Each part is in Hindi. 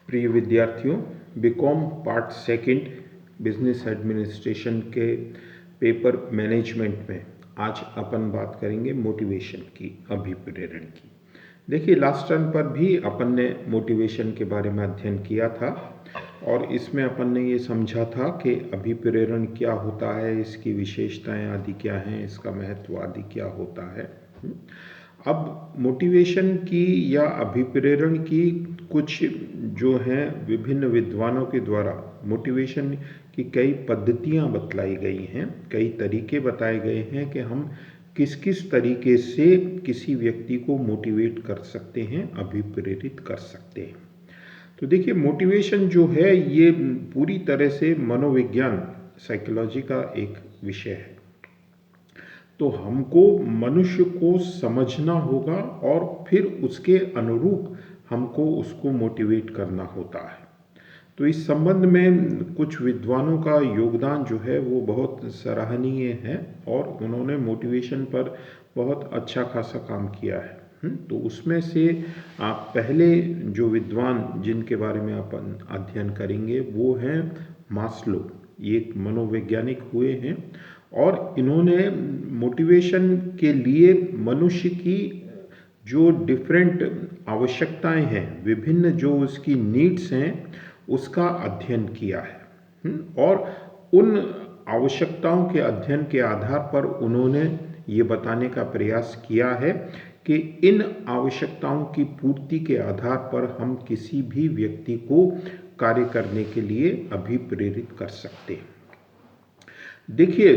प्रिय विद्यार्थियों, BCom part second business administration के पेपर मैनेजमेंट में आज अपन बात करेंगे मोटिवेशन की, अभिप्रेरण की। देखिए, लास्ट टर्म पर भी अपन ने मोटिवेशन के बारे में अध्ययन किया था और इसमें अपन ने ये समझा था कि अभिप्रेरण क्या होता है, इसकी विशेषताएं आदि क्या हैं, इसका महत्व आदि क्या होता है। अब मोटिवेशन की या अभिप्रेरण की कुछ जो हैं विभिन्न विद्वानों के द्वारा मोटिवेशन की कई पद्धतियां बतलाई गई हैं, कई तरीके बताए गए हैं कि हम किस किस तरीके से किसी व्यक्ति को मोटिवेट कर सकते हैं, अभिप्रेरित कर सकते हैं। तो देखिए, मोटिवेशन जो है ये पूरी तरह से मनोविज्ञान, साइकोलॉजी का एक विषय है। तो हमको मनुष्य को समझना होगा और फिर उसके अनुरूप हमको उसको मोटिवेट करना होता है। तो इस संबंध में कुछ विद्वानों का योगदान जो है वो बहुत सराहनीय है और उन्होंने मोटिवेशन पर बहुत अच्छा खासा काम किया है। तो उसमें से आप पहले जो विद्वान जिनके बारे में अपन अध्ययन करेंगे वो हैं मास्लो। ये एक मनोवैज्ञानिक हुए हैं और इन्होंने मोटिवेशन के लिए मनुष्य की जो डिफरेंट आवश्यकताएं हैं, विभिन्न जो उसकी नीड्स हैं, उसका अध्ययन किया है। और उन आवश्यकताओं के अध्ययन के आधार पर उन्होंने ये बताने का प्रयास किया है कि इन आवश्यकताओं की पूर्ति के आधार पर हम किसी भी व्यक्ति को कार्य करने के लिए अभिप्रेरित कर सकते हैं। देखिए,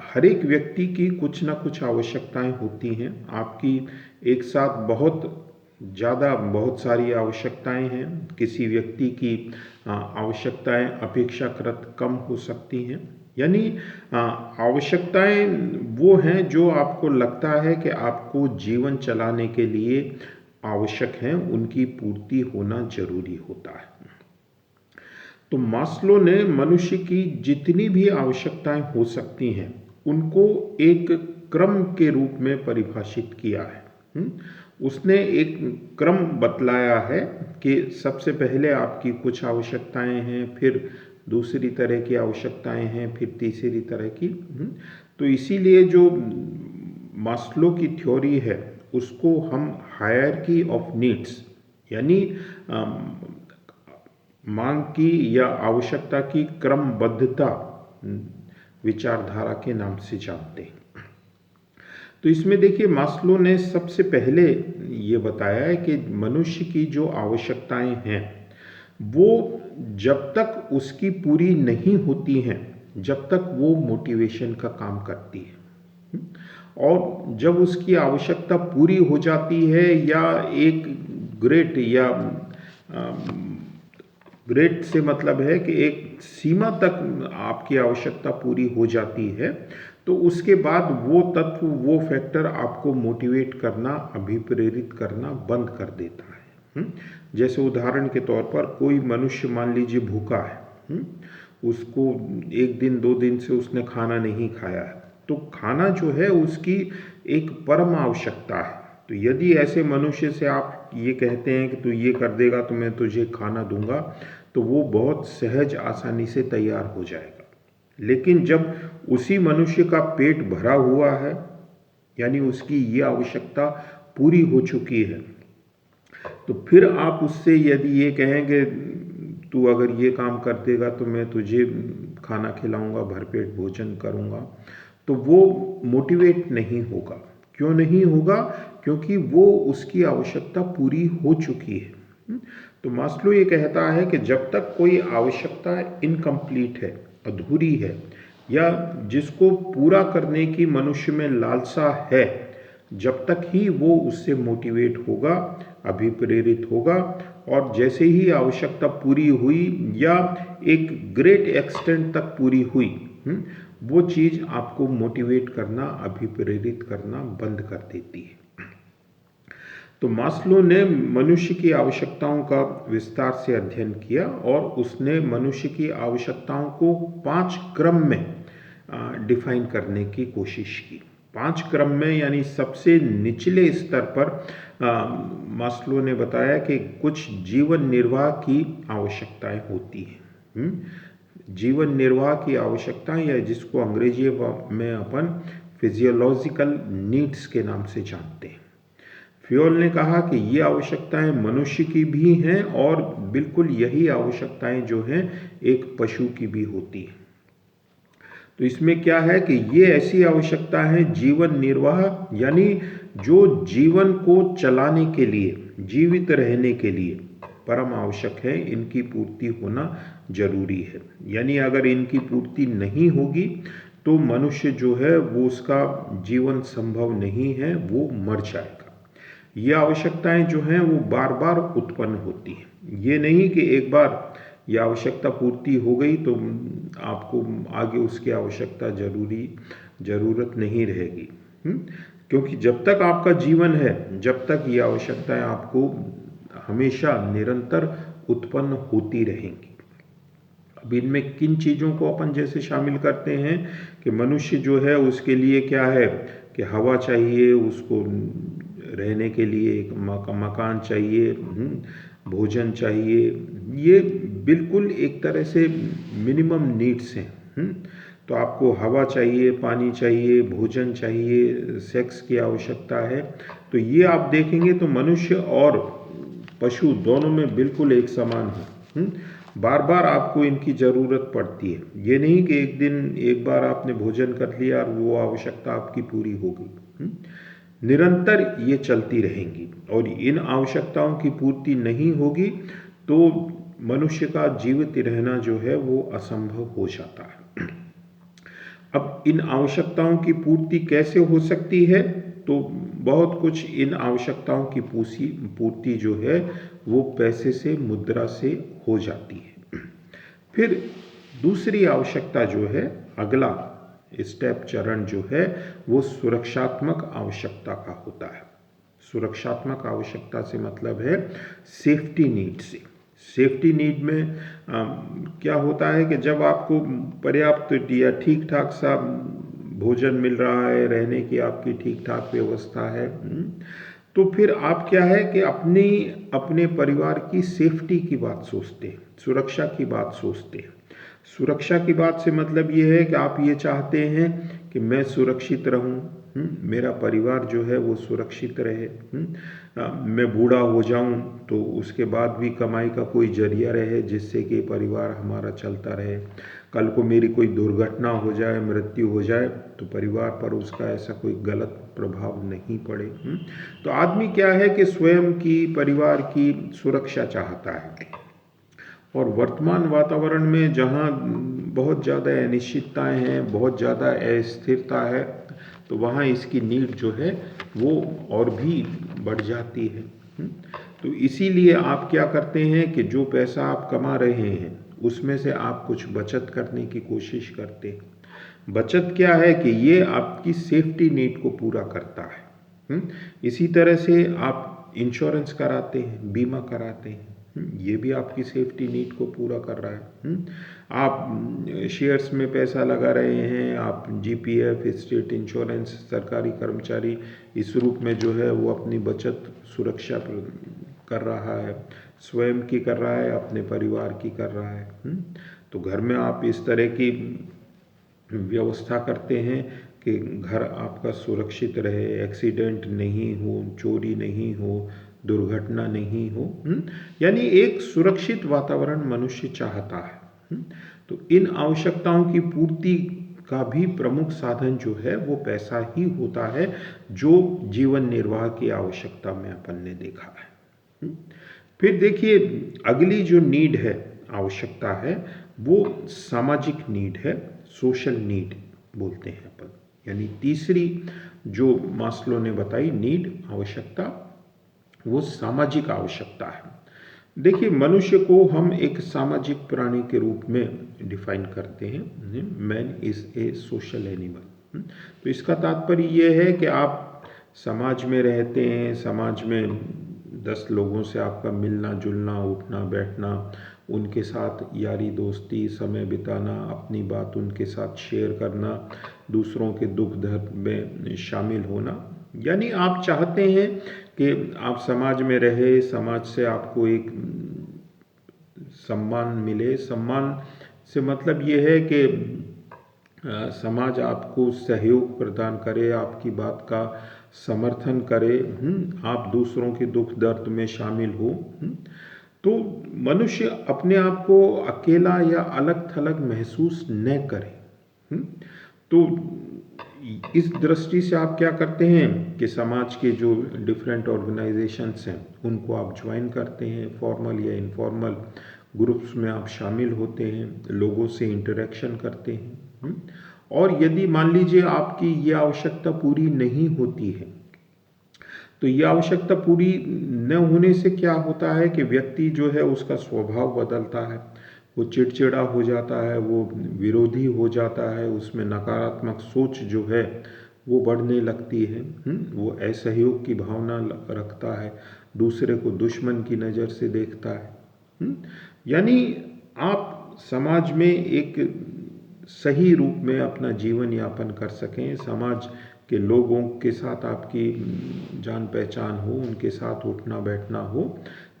हर एक व्यक्ति की कुछ ना कुछ आवश्यकताएं होती हैं। आपकी एक साथ बहुत सारी आवश्यकताएं हैं। किसी व्यक्ति की आवश्यकताएं अपेक्षाकृत कम हो सकती हैं। यानी आवश्यकताएं वो हैं जो आपको लगता है कि आपको जीवन चलाने के लिए आवश्यक हैं, उनकी पूर्ति होना जरूरी होता है। तो मास्लो ने मनुष्य की जितनी भी आवश्यकताएं हो सकती हैं उनको एक क्रम के रूप में परिभाषित किया है। उसने एक क्रम बतलाया है कि सबसे पहले आपकी कुछ आवश्यकताएं हैं, फिर दूसरी तरह की आवश्यकताएं हैं, फिर तीसरी तरह की। तो इसीलिए जो मास्लो की थ्योरी है उसको हम हायरार्की ऑफ नीड्स यानी मांग की या आवश्यकता की क्रमबद्धता विचारधारा के नाम से जानते हैं। तो इसमें देखिए, मास्लो ने सबसे पहले ये बताया है कि मनुष्य की जो आवश्यकताएं हैं वो जब तक उसकी पूरी नहीं होती हैं, जब तक वो मोटिवेशन का काम करती है। और जब उसकी आवश्यकता पूरी हो जाती है या एक ग्रेट से मतलब है कि एक सीमा तक आपकी आवश्यकता पूरी हो जाती है, तो उसके बाद वो तत्व, वो फैक्टर आपको मोटिवेट करना, अभिप्रेरित करना बंद कर देता है। जैसे उदाहरण के तौर पर कोई मनुष्य मान लीजिए भूखा है, उसको 1 दिन 2 दिन से उसने खाना नहीं खाया है, तो खाना जो है उसकी एक परम आवश्यकता है। तो यदि ऐसे मनुष्य से आप ये कहते हैं कि तू ये कर देगा तो मैं तुझे खाना दूंगा, तो वो बहुत सहज आसानी से तैयार हो जाएगा। लेकिन जब उसी मनुष्य का पेट भरा हुआ है, यानी उसकी ये आवश्यकता पूरी हो चुकी है, तो फिर आप उससे यदि ये कहेंगे तू अगर ये काम कर देगा तो मैं तुझे खाना खिलाऊंगा, भरपेट भोजन करूंगा, तो वो मोटिवेट नहीं होगा। क्यों नहीं होगा? क्योंकि वो उसकी आवश्यकता पूरी हो चुकी है। तो मास्लो ये कहता है कि जब तक कोई आवश्यकता इनकम्प्लीट है, अधूरी है, या जिसको पूरा करने की मनुष्य में लालसा है, जब तक ही वो उससे मोटिवेट होगा, अभिप्रेरित होगा। और जैसे ही आवश्यकता पूरी हुई या एक ग्रेट एक्सटेंट तक पूरी हुई, वो चीज़ आपको मोटिवेट करना, अभिप्रेरित करना बंद कर देती है। तो मास्लो ने मनुष्य की आवश्यकताओं का विस्तार से अध्ययन किया और उसने मनुष्य की आवश्यकताओं को 5 क्रम में डिफाइन करने की कोशिश की। 5 क्रम में, यानी सबसे निचले स्तर पर मास्लो ने बताया कि कुछ जीवन निर्वाह की आवश्यकताएं होती हैं। जीवन निर्वाह की आवश्यकताएं, या जिसको अंग्रेजी में अपन फिजियोलॉजिकल नीड्स के नाम से जानते हैं। फ्योल ने कहा कि ये आवश्यकताएं मनुष्य की भी हैं और बिल्कुल यही आवश्यकताएं जो हैं एक पशु की भी होती हैं। तो इसमें क्या है कि ये ऐसी आवश्यकता है जीवन निर्वाह, यानी जो जीवन को चलाने के लिए, जीवित रहने के लिए परम आवश्यक है, इनकी पूर्ति होना जरूरी है। यानी अगर इनकी पूर्ति नहीं होगी तो मनुष्य जो है वो उसका जीवन संभव नहीं है, वो मर जाएगा। ये आवश्यकताएं जो हैं वो बार बार उत्पन्न होती हैं। ये नहीं कि एक बार ये आवश्यकता पूर्ति हो गई तो आपको आगे उसकी आवश्यकता ज़रूरत नहीं रहेगी। क्योंकि जब तक आपका जीवन है, जब तक ये आवश्यकताएं आपको हमेशा निरंतर उत्पन्न होती रहेंगी। अब इनमें किन चीज़ों को अपन जैसे शामिल करते हैं कि मनुष्य जो है उसके लिए क्या है कि हवा चाहिए, उसको रहने के लिए एक मकान चाहिए, भोजन चाहिए। ये बिल्कुल एक तरह से मिनिमम नीड्स हैं। तो आपको हवा चाहिए, पानी चाहिए, भोजन चाहिए, सेक्स की आवश्यकता है। तो ये आप देखेंगे तो मनुष्य और पशु दोनों में बिल्कुल एक समान है। बार बार आपको इनकी ज़रूरत पड़ती है। ये नहीं कि एक दिन एक बार आपने भोजन कर लिया और वो आवश्यकता आपकी पूरी हो गई। निरंतर ये चलती रहेंगी और इन आवश्यकताओं की पूर्ति नहीं होगी तो मनुष्य का जीवित रहना जो है वो असंभव हो जाता है। अब इन आवश्यकताओं की पूर्ति कैसे हो सकती है? तो बहुत कुछ इन आवश्यकताओं की पूर्ति जो है वो पैसे से, मुद्रा से हो जाती है। फिर दूसरी आवश्यकता जो है, अगला स्टेप, चरण जो है वो सुरक्षात्मक आवश्यकता का होता है। सुरक्षात्मक आवश्यकता से मतलब है सेफ्टी नीड से। सेफ्टी नीड में क्या होता है कि जब आपको पर्याप्त या ठीक ठाक सा भोजन मिल रहा है, रहने की आपकी ठीक ठाक व्यवस्था है, तो फिर आप क्या है कि अपने परिवार की सेफ्टी की बात सोचते हैं, सुरक्षा की बात सोचते हैं। सुरक्षा की बात से मतलब ये है कि आप ये चाहते हैं कि मैं सुरक्षित रहूं, मेरा परिवार जो है वो सुरक्षित रहे। मैं बूढ़ा हो जाऊं तो उसके बाद भी कमाई का कोई जरिया रहे जिससे कि परिवार हमारा चलता रहे। कल को मेरी कोई दुर्घटना हो जाए, मृत्यु हो जाए तो परिवार पर उसका ऐसा कोई गलत प्रभाव नहीं पड़े। तो आदमी क्या है कि स्वयं की, परिवार की सुरक्षा चाहता है। और वर्तमान वातावरण में जहाँ बहुत ज़्यादा अनिश्चितताएं हैं, बहुत ज़्यादा अस्थिरता है, तो वहाँ इसकी नीड जो है वो और भी बढ़ जाती है। तो इसीलिए आप क्या करते हैं कि जो पैसा आप कमा रहे हैं उसमें से आप कुछ बचत करने की कोशिश करते हैं। बचत क्या है कि ये आपकी सेफ्टी नीड को पूरा करता है। इसी तरह से आप इंश्योरेंस कराते हैं, बीमा कराते हैं, ये भी आपकी सेफ्टी नीड को पूरा कर रहा है। आप शेयर्स में पैसा लगा रहे हैं, आप जीपीएफ, स्टेट इंश्योरेंस, सरकारी कर्मचारी इस रूप में जो है वो अपनी बचत सुरक्षा कर रहा है, स्वयं की कर रहा है, अपने परिवार की कर रहा है। तो घर में आप इस तरह की व्यवस्था करते हैं कि घर आपका सुरक्षित रहे, एक्सीडेंट नहीं हो, चोरी नहीं हो, दुर्घटना नहीं हो। यानी एक सुरक्षित वातावरण मनुष्य चाहता है। तो इन आवश्यकताओं की पूर्ति का भी प्रमुख साधन जो है वो पैसा ही होता है, जो जीवन निर्वाह की आवश्यकता में अपन ने देखा है। फिर देखिए अगली जो नीड है, आवश्यकता है, वो सामाजिक नीड है, सोशल नीड बोलते हैं अपन। यानी तीसरी जो मास्लो ने बताई नीड, आवश्यकता, वो सामाजिक आवश्यकता है। देखिए मनुष्य को हम एक सामाजिक प्राणी के रूप में डिफाइन करते हैं। Man is a social animal. तो इसका तात्पर्य यह है कि आप समाज में रहते हैं, समाज में 10 लोगों से आपका मिलना जुलना, उठना बैठना, उनके साथ यारी दोस्ती, समय बिताना, अपनी बात उनके साथ शेयर करना, दूसरों के दुख दर्द में शामिल होना। यानी आप चाहते हैं कि आप समाज में रहे, समाज से आपको एक सम्मान मिले। सम्मान से मतलब ये है कि समाज आपको सहयोग प्रदान करे, आपकी बात का समर्थन करे, आप दूसरों के दुख दर्द में शामिल हो। तो मनुष्य अपने आप को अकेला या अलग थलग महसूस न करे। तो इस दृष्टि से आप क्या करते हैं कि समाज के जो डिफरेंट ऑर्गेनाइजेशंस हैं उनको आप ज्वाइन करते हैं, फॉर्मल या इनफॉर्मल ग्रुप्स में आप शामिल होते हैं, लोगों से इंटरेक्शन करते हैं। और यदि मान लीजिए आपकी ये आवश्यकता पूरी नहीं होती है, तो ये आवश्यकता पूरी न होने से क्या होता है कि व्यक्ति जो है उसका स्वभाव बदलता है, वो चिड़चिड़ा हो जाता है, वो विरोधी हो जाता है, उसमें नकारात्मक सोच जो है वो बढ़ने लगती है। वो असहयोग की भावना रखता है, दूसरे को दुश्मन की नज़र से देखता है। यानी आप समाज में एक सही रूप में अपना जीवन यापन कर सकें, समाज के लोगों के साथ आपकी जान पहचान हो, उनके साथ उठना बैठना हो,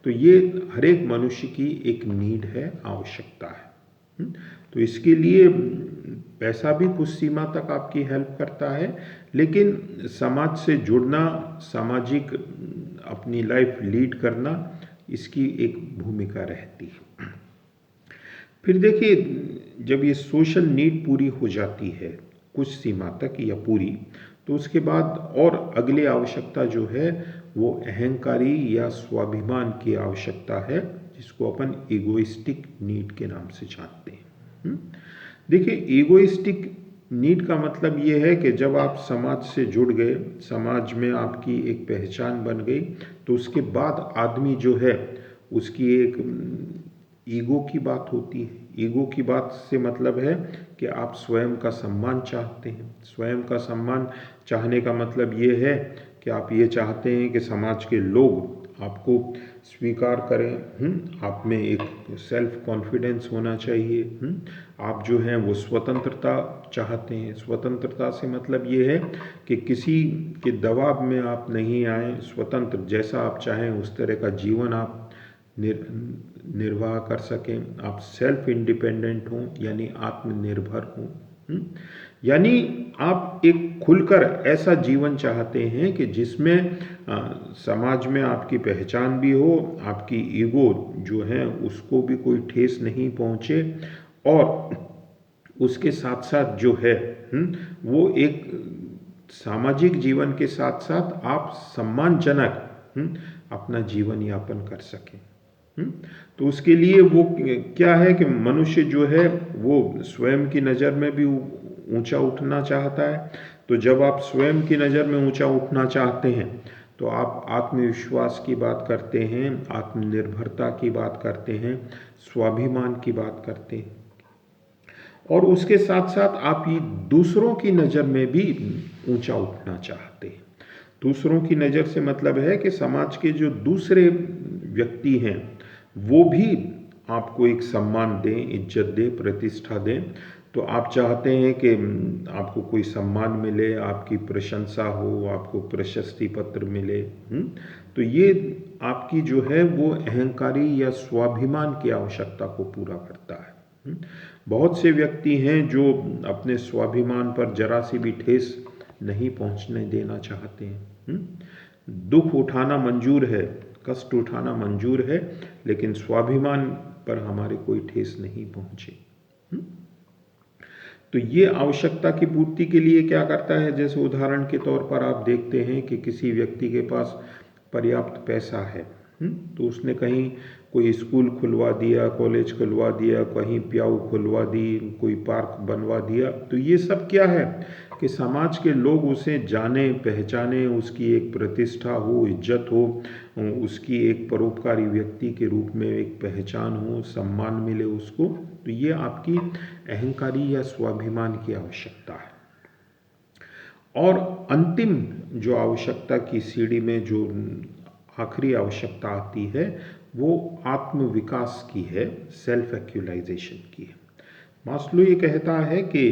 तो ये हर एक मनुष्य की एक नीड है, आवश्यकता है। तो इसके लिए पैसा भी कुछ सीमा तक आपकी हेल्प करता है, लेकिन समाज से जुड़ना, सामाजिक अपनी लाइफ लीड करना, इसकी एक भूमिका रहती है। फिर देखिए, जब ये सोशल नीड पूरी हो जाती है कुछ सीमा तक या पूरी, तो उसके बाद और अगली आवश्यकता जो है वो अहंकारी या स्वाभिमान की आवश्यकता है, जिसको अपन ईगोइस्टिक नीड के नाम से जानते हैं। देखिए, ईगोइस्टिक नीड का मतलब ये है कि जब आप समाज से जुड़ गए, समाज में आपकी एक पहचान बन गई, तो उसके बाद आदमी जो है उसकी एक ईगो की बात होती है। ईगो की बात से मतलब है कि आप स्वयं का सम्मान चाहते हैं। स्वयं का सम्मान चाहने का मतलब ये है कि आप ये चाहते हैं कि समाज के लोग आपको स्वीकार करें। आप में एक सेल्फ कॉन्फिडेंस होना चाहिए। आप जो हैं वो स्वतंत्रता चाहते हैं। स्वतंत्रता से मतलब ये है कि किसी के दबाव में आप नहीं आए, स्वतंत्र जैसा आप चाहें उस तरह का जीवन आप निर्वाह कर सकें, आप सेल्फ इंडिपेंडेंट हों, यानी आत्मनिर्भर हों। यानी आप एक खुलकर ऐसा जीवन चाहते हैं कि जिसमें समाज में आपकी पहचान भी हो, आपकी ईगो जो है उसको भी कोई ठेस नहीं पहुंचे, और उसके साथ साथ जो है वो एक सामाजिक जीवन के साथ साथ आप सम्मानजनक अपना जीवन यापन कर सकें। तो उसके लिए वो क्या है कि मनुष्य जो है वो स्वयं की नज़र में भी ऊंचा उठना चाहता है। तो जब आप स्वयं की नज़र में ऊंचा उठना चाहते हैं, तो आप आत्मविश्वास की बात करते हैं, आत्मनिर्भरता की बात करते हैं, स्वाभिमान की बात करते हैं, और उसके साथ साथ आप ये दूसरों की नज़र में भी ऊंचा उठना चाहते हैं। दूसरों की नज़र से मतलब है कि समाज के जो दूसरे व्यक्ति हैं वो भी आपको एक सम्मान दें, इज्जत दें, प्रतिष्ठा दें। तो आप चाहते हैं कि आपको कोई सम्मान मिले, आपकी प्रशंसा हो, आपको प्रशस्ति पत्र मिले। तो ये आपकी जो है वो अहंकारी या स्वाभिमान की आवश्यकता को पूरा करता है। बहुत से व्यक्ति हैं जो अपने स्वाभिमान पर जरा सी भी ठेस नहीं पहुंचने देना चाहते हैं। दुख उठाना मंजूर है, कष्ट उठाना मंजूर है, लेकिन स्वाभिमान पर हमारे कोई ठेस नहीं पहुंचे। तो ये आवश्यकता की पूर्ति के लिए क्या करता है, जैसे उदाहरण के तौर पर आप देखते हैं कि किसी व्यक्ति के पास पर्याप्त पैसा है, तो उसने कहीं कोई स्कूल खुलवा दिया, कॉलेज खुलवा दिया, कहीं प्याऊ खुलवा दी, कोई पार्क बनवा दिया। तो ये सब क्या है कि समाज के लोग उसे जाने पहचाने, उसकी एक प्रतिष्ठा हो, इज्जत हो, उसकी एक परोपकारी व्यक्ति के रूप में एक पहचान हो, सम्मान मिले उसको। तो ये आपकी अहंकारी या स्वाभिमान की आवश्यकता है। और अंतिम जो आवश्यकता की सीढ़ी में जो आखिरी आवश्यकता आती है वो आत्मविकास की है, सेल्फ एक्चुअलाइजेशन की है। मास्लो ये कहता है कि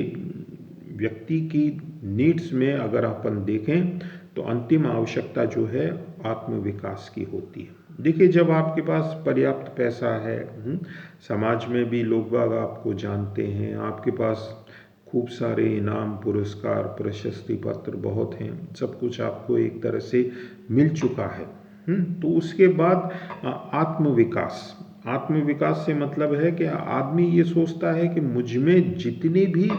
व्यक्ति की नीड्स में अगर अपन देखें तो अंतिम आवश्यकता जो है आत्मविकास की होती है। देखिए, जब आपके पास पर्याप्त पैसा है, समाज में भी लोग बाग आपको जानते हैं, आपके पास खूब सारे इनाम, पुरस्कार, प्रशस्ति पत्र बहुत हैं, सब कुछ आपको एक तरह से मिल चुका है। तो उसके बाद आत्मविकास। आत्मविकास से मतलब है कि आदमी ये सोचता है कि मुझ में जितनी भी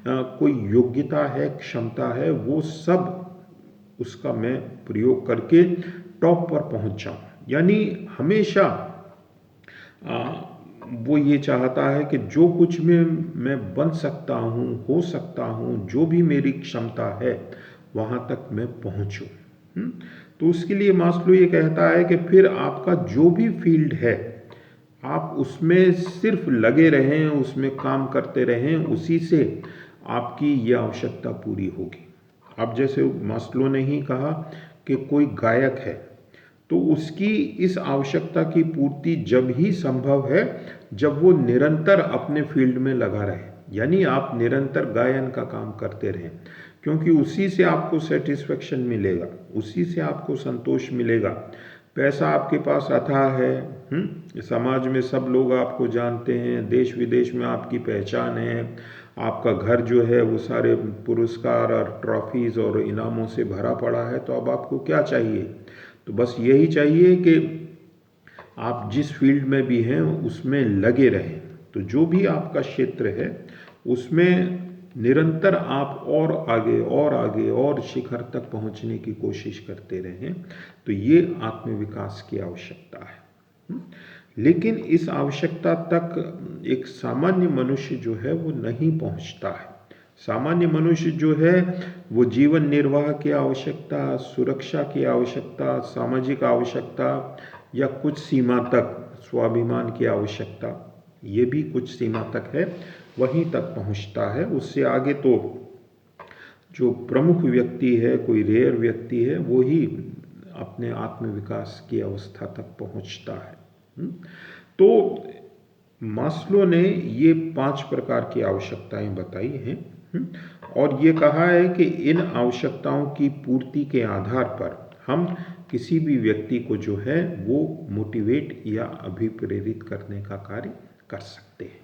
कोई योग्यता है, क्षमता है, वो सब उसका मैं प्रयोग करके टॉप पर पहुंच जाऊं। यानी हमेशा आ, वो ये चाहता है कि जो कुछ में मैं बन सकता हूँ, हो सकता हूँ, जो भी मेरी क्षमता है, वहाँ तक मैं पहुँचूँ। तो उसके लिए मास्लो ये कहता है कि फिर आपका जो भी फील्ड है, आप उसमें सिर्फ लगे रहें, उसमें काम करते रहें, उसी से आपकी यह आवश्यकता पूरी होगी। अब जैसे मास्लो ने ही कहा कि कोई गायक है, तो उसकी इस आवश्यकता की पूर्ति जब ही संभव है जब वो निरंतर अपने फील्ड में लगा रहे। यानी आप निरंतर गायन का काम करते रहें, क्योंकि उसी से आपको सेटिस्फेक्शन मिलेगा, उसी से आपको संतोष मिलेगा। पैसा आपके पास अथाह है, समाज में सब लोग आपको जानते हैं, देश विदेश में आपकी पहचान है, आपका घर जो है वो सारे पुरस्कार और ट्रॉफीज़ और इनामों से भरा पड़ा है। तो अब आपको क्या चाहिए? तो बस यही चाहिए कि आप जिस फील्ड में भी हैं उसमें लगे रहें। तो जो भी आपका क्षेत्र है उसमें निरंतर आप और आगे और शिखर तक पहुंचने की कोशिश करते रहें। तो ये आत्मविकास की आवश्यकता है। लेकिन इस आवश्यकता तक एक सामान्य मनुष्य जो है वो नहीं पहुंचता है। सामान्य मनुष्य जो है वो जीवन निर्वाह की आवश्यकता, सुरक्षा की आवश्यकता, सामाजिक आवश्यकता या कुछ सीमा तक स्वाभिमान की आवश्यकता, ये भी कुछ सीमा तक है, वहीं तक पहुंचता है। उससे आगे तो जो प्रमुख व्यक्ति है, कोई रेयर व्यक्ति है, वो ही अपने आत्मविकास की अवस्था तक पहुंचता है। तो मास्लो ने ये 5 प्रकार की आवश्यकताएं बताई हैं, और ये कहा है कि इन आवश्यकताओं की पूर्ति के आधार पर हम किसी भी व्यक्ति को जो है वो मोटिवेट या अभिप्रेरित करने का कार्य कर सकते हैं।